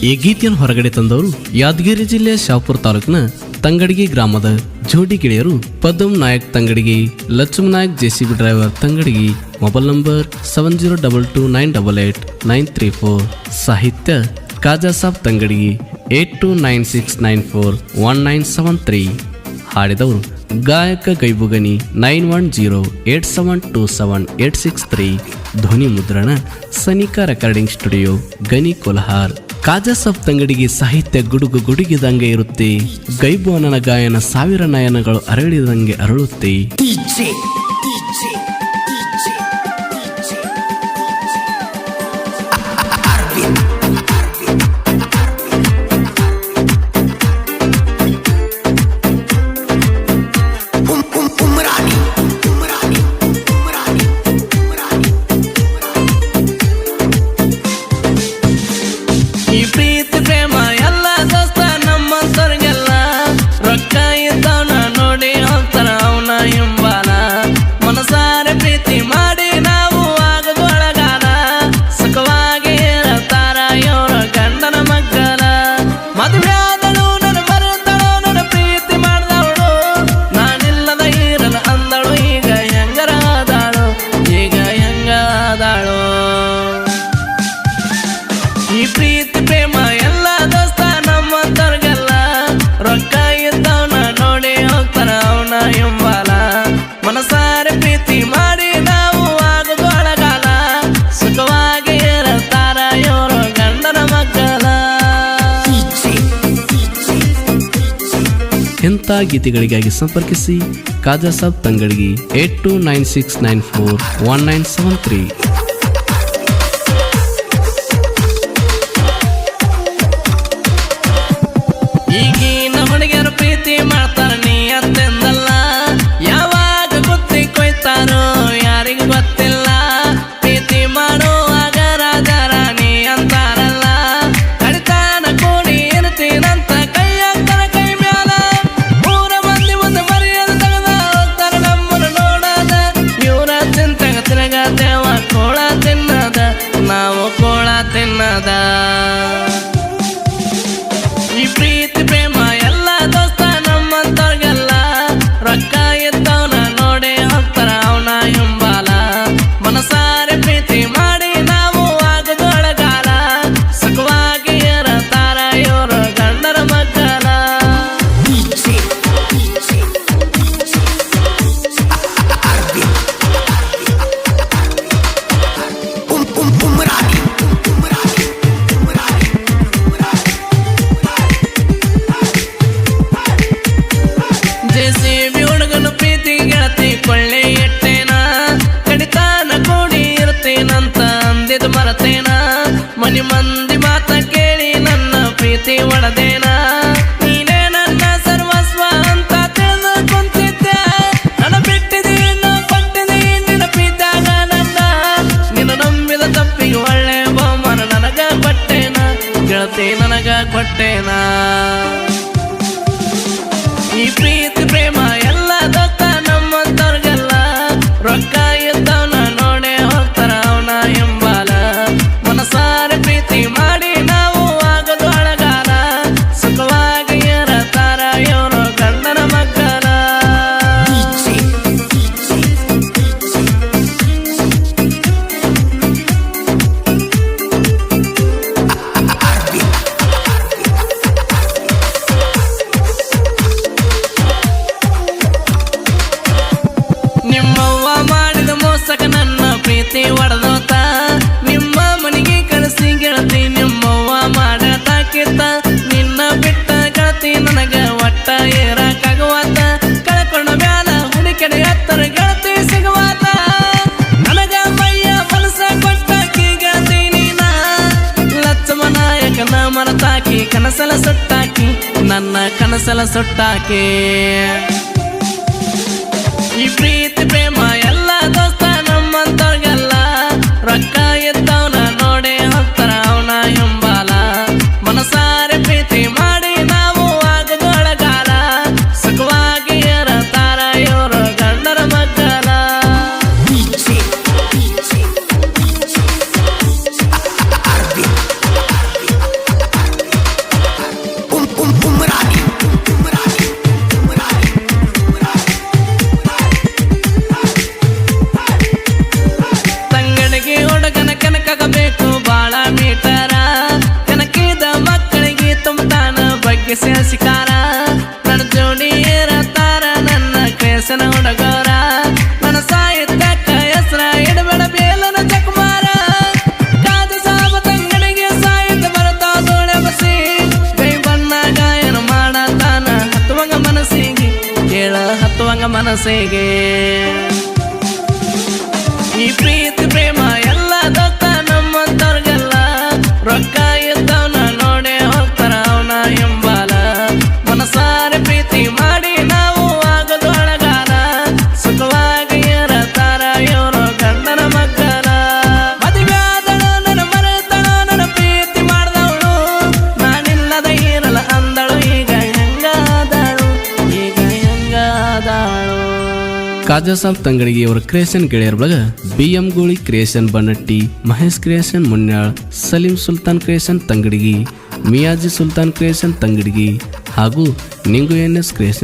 ಈ ಗೀತೆಯನ್ನು ಹೊರಗಡೆ ತಂದವರು ಯಾದಗಿರಿ ಜಿಲ್ಲೆಯ ಶಾಪುರ ತಾಲೂಕಿನ ತಂಗಡಗಿ ಗ್ರಾಮದ ಜೋಡಿ ಗೆಳೆಯರು Padam Nayak Tangadagi, Lakshmana Nayak JCB driver Tangadagi. Mobile number 7022988934. Sahitya Khaja Sab Tangadagi 8296941973. ಹಾಡಿದವರು ಗಾಯಕ ಗೈಬುಗನಿ 9108727863. ಧ್ವನಿ ಮುದ್ರಣ ಸನಿಕಾ ರೆಕಾರ್ಡಿಂಗ್ ಸ್ಟುಡಿಯೋ ಗನಿ ಕೊಲ್ಹಾರ್. ಕಾಜಾ ಸಾಬ್ ತಂಗಡಿಗೆ ಸಾಹಿತ್ಯ ಗುಡುಗು ಗುಡುಗಿದಂಗೆ ಇರುತ್ತೆ, ಗೈಬು ಅನನ ಗಾಯನ ಸಾವಿರ ನಯನಗಳು ಅರಳಿದಂಗೆ ಅರಳುತ್ತೆ. ಇಂಥ ಗೀತೆಗಳಿಗಾಗಿ ಸಂಪರ್ಕಿಸಿ ಕಾಜಾ ಸಾಬ್ ತಂಗಡಗಿ 8296941973. ಈಗಿನ ಹುಡುಗಿಯರು ಪ್ರೀತಿ ಮಾಡ್ತಾರ ನೀ ಅಂತೆಂದಲ್ಲ, ಯಾವಾಗ ಗುತ್ತಿ ಕೊಯ್ತಾರೋ ಯಾರಿಗೂ ಗೊತ್ತಿಲ್ಲ. ಪ್ರೀತಿ ಮಾಡುವಾಗ ರಾಜಾರಾಣಿ ಅಂತಾರಲ್ಲ, ಕಡಿತಾನ ಕೂಡಿ ಇರ್ತೀನಂತ ಕೈ ಹಾಕ್ತಾರ ಕೈ ಮ್ಯಾಲ. ಮೂರ ಮಂದಿ ಮುಂದೆ ಮರ್ಯಾದ ತಗದ ಹೋಗ್ತಾರ ನಮ್ಮನ್ನು ನೋಡದ. ಇವ್ರ ಚಿಂತೆಗ ತಿರುಗ ದೇವ ಕೋಳ ತಿನ್ನದ, ನಾವು ಕೋಳ ತಿನ್ನದ. ಈ ಪ್ರೀತಿ ಪ್ರೇಮ ಎಲ್ಲ ದೋಸ್ತ ನಮ್ಮಂತವ್ರಿಗೆಲ್ಲ, ರೊಕ್ಕ ಇದ್ದವನ ನೋಡಿ ಹೋಗ್ತಾರ ಅವನ ಹಿಂಬಾಲ. ಮನಸಾರೆ ಪ್ರೀತಿ ಮಾಡಿ ನಾವು ಆಗದೊಳಗಾಲ, ಸುಖವಾಗಿ ಇರತಾರ ಇವರು ಗಂಡರ ಮಕ್ಕಳ. ಜೆಸಿಬಿ ಹುಡುಗನು ಪ್ರೀತಿ ಗೆಳತಿ ಕೊಳ್ಳೆ ಇಟ್ಟೇನ, ಕಡಿತಾನ ಕೂಡಿ ಇರ್ತೀನಂತ ಅಂದಿದ್ ಮರತೇನ. ಮನಿ ಮಂದಿ ಮಾತ ಕೇಳಿ ನನ್ನ ಪ್ರೀತಿ ಒಡದೇನ, ನೀನೇ ನನ್ನ ಸರ್ವಸ್ವ ಅಂತ ತಿಳಿದು ಕುಂತಿದ್ದೆ. ನನ್ನ ಬಿಟ್ಟಿದಿ ಕೊಟ್ಟಿದಿ ನಿನ್ನ ಪ್ರೀತ್ಯಾಗ ನನ್ನ, ನಿನ್ನ ನಂಬಿದ ತಪ್ಪಿಗೆ ಒಳ್ಳೆ ಬಹುಮಾನ ನನಗ ಕೊಟ್ಟೇನ, ಗೆಳತಿ ನನಗ ಕೊಟ್ಟೇನ. ಈ ಪ್ರೀತಿ ಪ್ರೇಮ ಎಲ್ಲ ದೋಸ್ತ ನಮ್ಮಂತವ್ರಿಗೆಲ್ಲ, ರೊಕ್ಕ ಇದ್ದವನ ನೋಡೇ ಹೋಗ್ತಾರ ಅವನ ಹಿಂಬಾಲ. ಮನಸಾರೆ ಪ್ರೀತಿ ಮಾಡಿ ನಾವು ಆಗದೊಳಗಾಲ, ಸುಖವಾಗಿ ಇರತಾರ ಇವರು ಗಂಡನ ಮಕ್ಕಳ. ನಿಮ್ಮವ್ವ ಮಾಡಿದ ಮೋಸಕ ನನ್ನ ಪ್ರೀತಿ ಒಡೆದೋತ, ನಿಮ್ಮ ಮನೆಗೆ ಕಳಿಸಿ ಗೆಳತಿ ನಿಮ್ಮವ್ವ ಮಾಡತಾಕಿತ್ತ. ನಿನ್ನ ಬಿಟ್ಟ ಗೆಳತಿ ನನಗ ಒಟ್ಟ ಏರಾಕಾಗುವಾತ, ಕಳ್ಕೊಂಡ ಮ್ಯಾಲ ಹುಡುಕೆಡೆ ಹತ್ತರ ಗೆಳತಿ ಸಿಗುವಾತ. ನನಗ ಮೈಯ ಮನಸ ಕೊಟ್ಟಾಕಿ ಗೆಳತಿ ನೀನ, ಲಕ್ಷ್ಮಣ ನಾಯಕನ ಮರತಾಕಿ ಕನಸಲ ಸುಟ್ಟಾಕಿ, ನನ್ನ ಕನಸಲ ಸುಟ್ಟಾಕಿ. ಈ ಪ್ರೀತಿ ಪ್ರೇಮ ಎಲ್ಲ ದೋಸ್ತ ನಮ್ಮಂತವ್ರಿಗೆಲ್ಲ, ರೊಕ್ಕ ಇದ್ದವನ ನೋಡಿ ಹೋಗ್ತಾರ ಅವನ ಹಿಂಬಾಲ. ಮನಸಾರೆ ಪ್ರೀತಿ ಮಾಡಿ ನಾವು ಆಗದೊಳಗಾಲ, ಸುಖವಾಗಿ ಇರತಾರ ಇವರು ಗಂಡರ ಮಕ್ಕಳ. ಆಸೆಗೆ. ಈ ಪ್ರೀತಿ ಪ್ರೇಮ ಎಲ್ಲ ದೊತ್ತ ನಮ್ಮಂತವ್ರಿಗೆಲ್ಲ, ರೊಕ್ಕ ಇದ್ದವನ ನೋಡೇ ಹೋಗ್ತಾರ ಅವನ ಎಂಬಾಲ. ಮನಸಾರೆ ಪ್ರೀತಿ ಮಾಡಿ ನಾವು ಆಗೋದು ಅಳಗಾಲ, ಸುಖವಾಗಿ ಇರತಾರ ಇವರು ಗಂಡನ ಮಗ್ಗಲ. ಮದುವೆ ಆದಳು ನನ್ನ ಮರೆತಳು, ನನ್ನ ಪ್ರೀತಿ ಮಾಡ್ದವಳು, ನಾನಿಲ್ಲದ ಇರಲ್ಲ ಅಂದಳು. ಈಗ ಹೆಂಗಾದಳು, ಈಗ ಹೆಂಗಾದಳು. ಕಾಜಾ ಸಾಬ್ ತಂಗಡಿಗೆ ಇವರ ಕ್ರಿಯೇಷನ್ ಗೆಳೆಯರ ಬಳಗ BM Goli creation Bannatti, Mahesh creation Munyal, Salim Sultan creation Tangadigi, Miyaji Sultan creation Tangadigi ಹಾಗೂ ನಿಂಗು NS ಕ್ರಿಯೇಷನ್